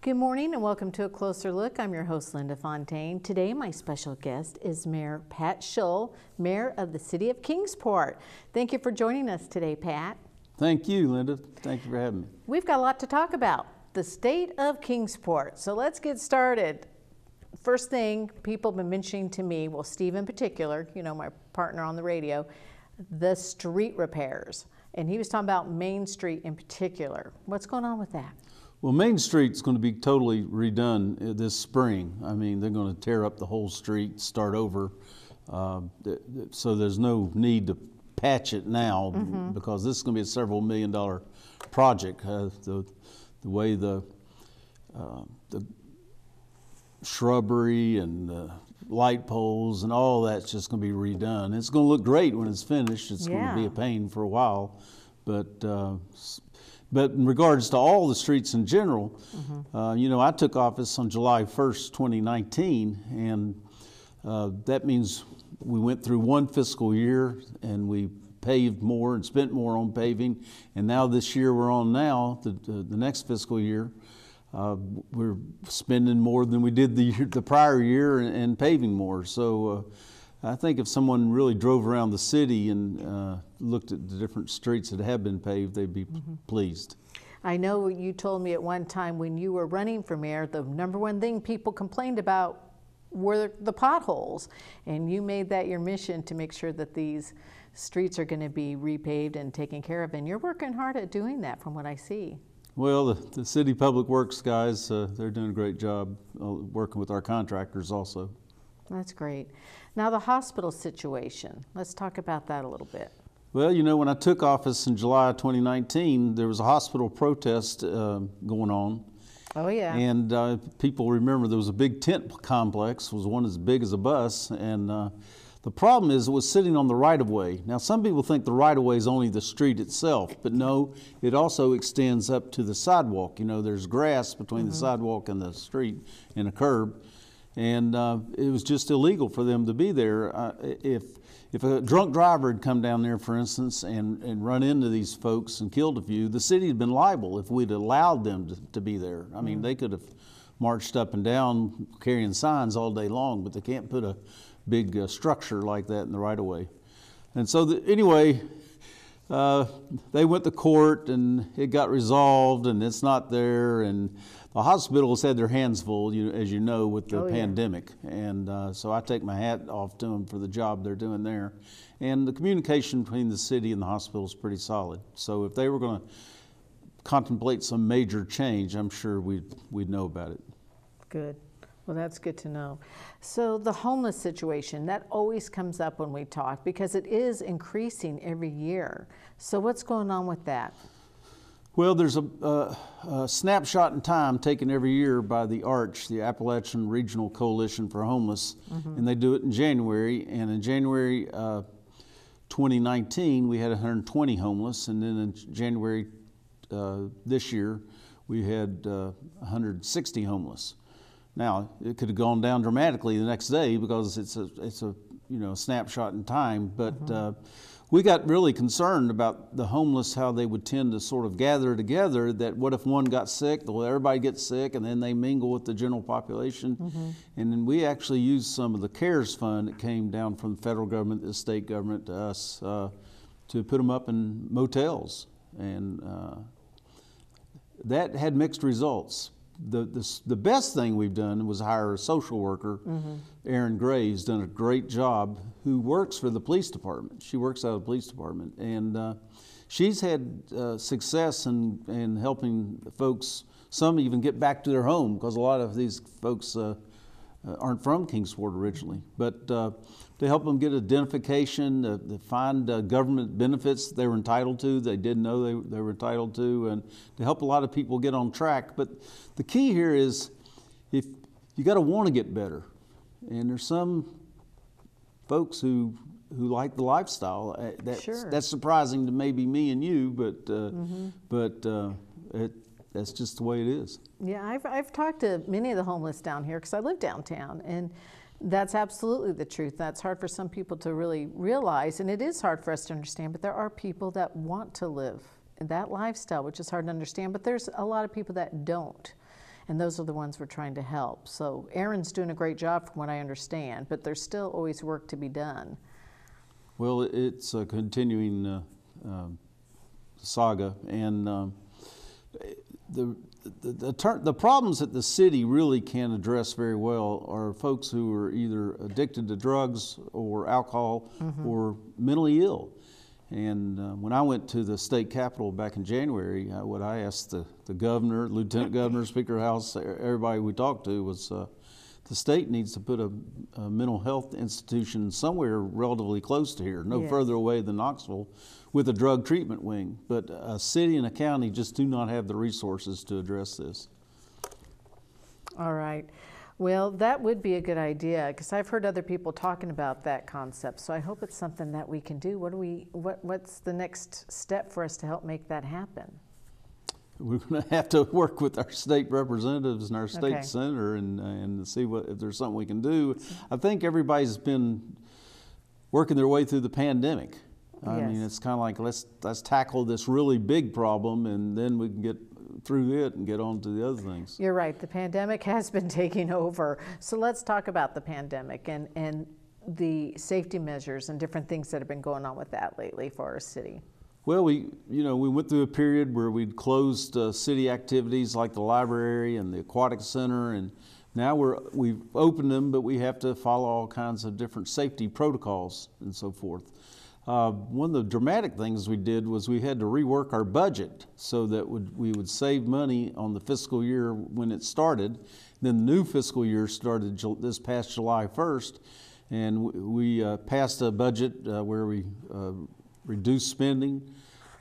Good morning and welcome to A Closer Look. I'm your host, Lynda Fontaine. Today, my special guest is Mayor Pat Shull, Mayor of the City of Kingsport. Thank you for joining us today, Pat. Thank you, Lynda. Thank you for having me. We've got a lot to talk about, the state of Kingsport. So let's get started. First thing people have been mentioning to me, well, Steve in particular, you know, my partner on the radio, the street repairs. And he was talking about Main Street in particular. What's going on with that? Well, Main Street's going to be totally redone this spring. I mean, they're going to tear up the whole street, start over. So there's no need to patch it now because this is going to be a several $1 million project. The way the shrubbery and the light poles and all that's just going to be redone. It's going to look great when it's finished. It's going to be a pain for a while, but in regards to all the streets in general, you know, I took office on July 1st, 2019, and that means we went through one fiscal year and we paved more and spent more on paving, and now this year we're on now, the next fiscal year, we're spending more than we did the prior year and paving more. So I think if someone really drove around the city and looked at the different streets that have been paved, they'd be pleased. I know you told me at one time when you were running for mayor, the number one thing people complained about were the potholes. And you made that your mission to make sure that these streets are going to be repaved and taken care of. And you're working hard at doing that from what I see. Well, the city public works guys, they're doing a great job working with our contractors also. That's great. Now the hospital situation, let's talk about that a little bit. Well, you know, when I took office in July 2019, there was a hospital protest going on. Oh, yeah. And people remember there was a big tent complex, it was one as big as a bus, and the problem is it was sitting on the right-of-way. Now, some people think the right-of-way is only the street itself, but no, it also extends up to the sidewalk. You know, there's grass between the sidewalk and the street and a curb, and it was just illegal for them to be there. If a drunk driver had come down there, for instance, and run into these folks and killed a few, the city had been liable if we'd allowed them to be there. I mean, they could have marched up and down carrying signs all day long, but they can't put a big structure like that in the right-of-way. And so anyway, they went to court and it got resolved and it's not there, and the hospitals had their hands full, as you know, with the pandemic. And so I take my hat off to them for the job they're doing there. And the communication between the city and the hospital is pretty solid. So if they were going to contemplate some major change, I'm sure we'd know about it. Good. Well, that's good to know. So the homeless situation, that always comes up when we talk because it is increasing every year. So what's going on with that? Well, there's a snapshot in time taken every year by the ARCH, the Appalachian Regional Coalition for Homeless, and they do it in January. And in January 2019, we had 120 homeless, and then in January this year, we had 160 homeless. Now, it could have gone down dramatically the next day because it's a snapshot in time, but we got really concerned about the homeless, how they would tend to sort of gather together, that what if one got sick, well, everybody gets sick, and then they mingle with the general population. And then we actually used some of the CARES fund that came down from the federal government, the state government, to us, to put them up in motels. And that had mixed results. The best thing we've done was hire a social worker, Erin Gray's done a great job, who works for the police department. She works out of the police department, and she's had success in helping folks, some even get back to their home, because a lot of these folks aren't from Kingsport originally, but to help them get identification, to find government benefits that they were entitled to, they didn't know they were entitled to, and to help a lot of people get on track. But the key here is, if you got to want to get better, and there's some folks who like the lifestyle. That's surprising to maybe me and you, but that's just the way it is. Yeah, I've talked to many of the homeless down here because I live downtown, and that's absolutely the truth. That's hard for some people to really realize, and it is hard for us to understand, but there are people that want to live that lifestyle, which is hard to understand, but there's a lot of people that don't. and those are the ones we're trying to help. So Aaron's doing a great job from what I understand, but there's still always work to be done. Well, it's a continuing saga, and the problems that the city really can address very well are folks who are either addicted to drugs or alcohol or mentally ill. And when I went to the state capitol back in January, what I asked the governor, lieutenant governor, speaker of the house, everybody we talked to was the state needs to put a mental health institution somewhere relatively close to here, no further away than Knoxville, with a drug treatment wing. But a city and a county just do not have the resources to address this. All right. Well, that would be a good idea, because I've heard other people talking about that concept. So I hope it's something that we can do. What's the next step for us to help make that happen? We're going to have to work with our state representatives and our state senator and see if there's something we can do. I think everybody's been working their way through the pandemic. I mean, it's kind of like let's tackle this really big problem, and then we can get through it and get on to the other things. You're right. The pandemic has been taking over. So let's talk about the pandemic and the safety measures and different things that have been going on with that lately for our city. Well, we went through a period where we'd closed city activities like the library and the aquatic center, and now we've opened them, but we have to follow all kinds of different safety protocols and so forth. One of the dramatic things we did was we had to rework our budget so that we would save money on the fiscal year when it started. Then the new fiscal year started this past July 1st, and we passed a budget where we reduced spending.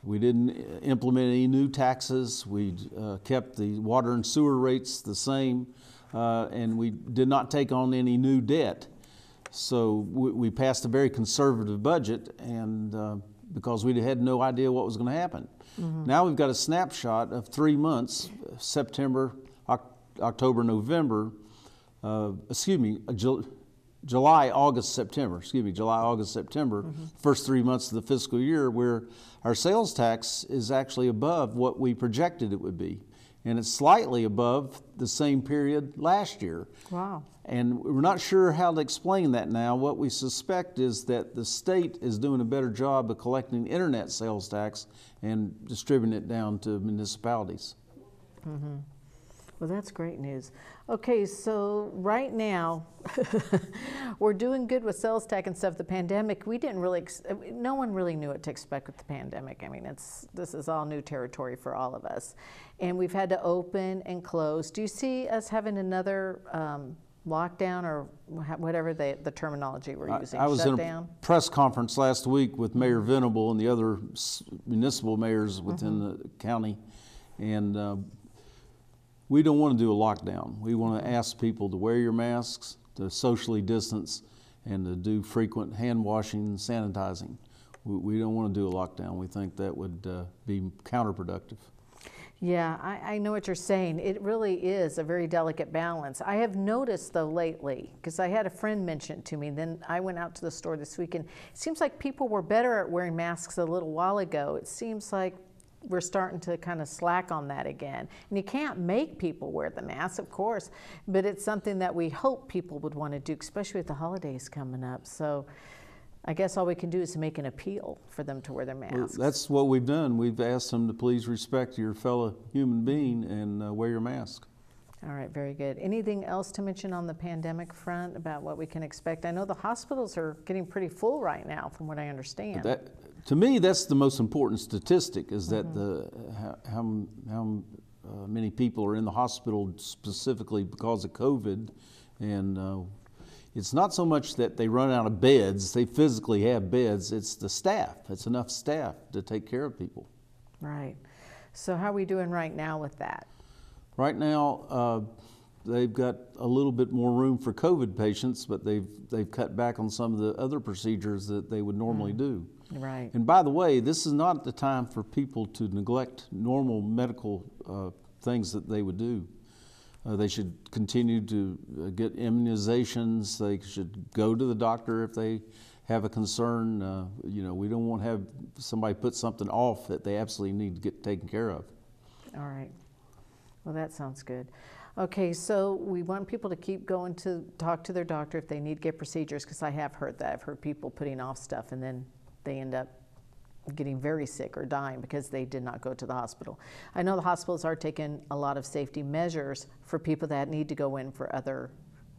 We didn't implement any new taxes. We kept the water and sewer rates the same, and we did not take on any new debt. So we passed a very conservative budget, and because we had no idea what was going to happen. Now we've got a snapshot of 3 months, September, October, November, July, August, September, first 3 months of the fiscal year, where our sales tax is actually above what we projected it would be. And it's slightly above the same period last year. Wow. And we're not sure how to explain that now. What we suspect is that the state is doing a better job of collecting internet sales tax and distributing it down to municipalities. Well, that's great news. Okay, so right now, we're doing good with sales tax and stuff. The pandemic, we didn't really, no one really knew what to expect with the pandemic. I mean, this is all new territory for all of us. And we've had to open and close. Do you see us having another lockdown, or whatever the terminology we're using? I was in a press conference last week with Mayor Venable and the other municipal mayors within the county, and we don't want to do a lockdown. We want to ask people to wear your masks, to socially distance, and to do frequent hand washing and sanitizing. We don't want to do a lockdown. We think that would be counterproductive. Yeah, I know what you're saying. It really is a very delicate balance. I have noticed, though, lately, because I had a friend mention it to me, then I went out to the store this weekend. It seems like people were better at wearing masks a little while ago. It seems like we're starting to kind of slack on that again. And you can't make people wear the mask, of course, but it's something that we hope people would want to do, especially with the holidays coming up. So I guess all we can do is make an appeal for them to wear their masks. Well, that's what we've done. We've asked them to please respect your fellow human being and wear your mask. All right, very good. Anything else to mention on the pandemic front about what we can expect? I know the hospitals are getting pretty full right now, from what I understand. To me, that's the most important statistic, is that how many people are in the hospital specifically because of COVID. And it's not so much that they run out of beds, they physically have beds, it's the staff. It's enough staff to take care of people. Right. So how are we doing right now with that? Right now, they've got a little bit more room for COVID patients, but they've cut back on some of the other procedures that they would normally do. Right. And by the way, this is not the time for people to neglect normal medical things that they would do. They should continue to get immunizations. They should go to the doctor if they have a concern. We don't want to have somebody put something off that they absolutely need to get taken care of. All right. Well, that sounds good. Okay, so we want people to keep going to talk to their doctor if they need to get procedures, because I have heard that. I've heard people putting off stuff and then they end up getting very sick or dying because they did not go to the hospital. I know the hospitals are taking a lot of safety measures for people that need to go in for other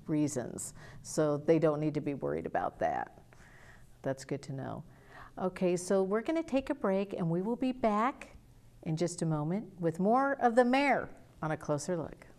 reasons, so they don't need to be worried about that. That's good to know. Okay, so we're going to take a break and we will be back in just a moment with more of the mayor on A Closer Look.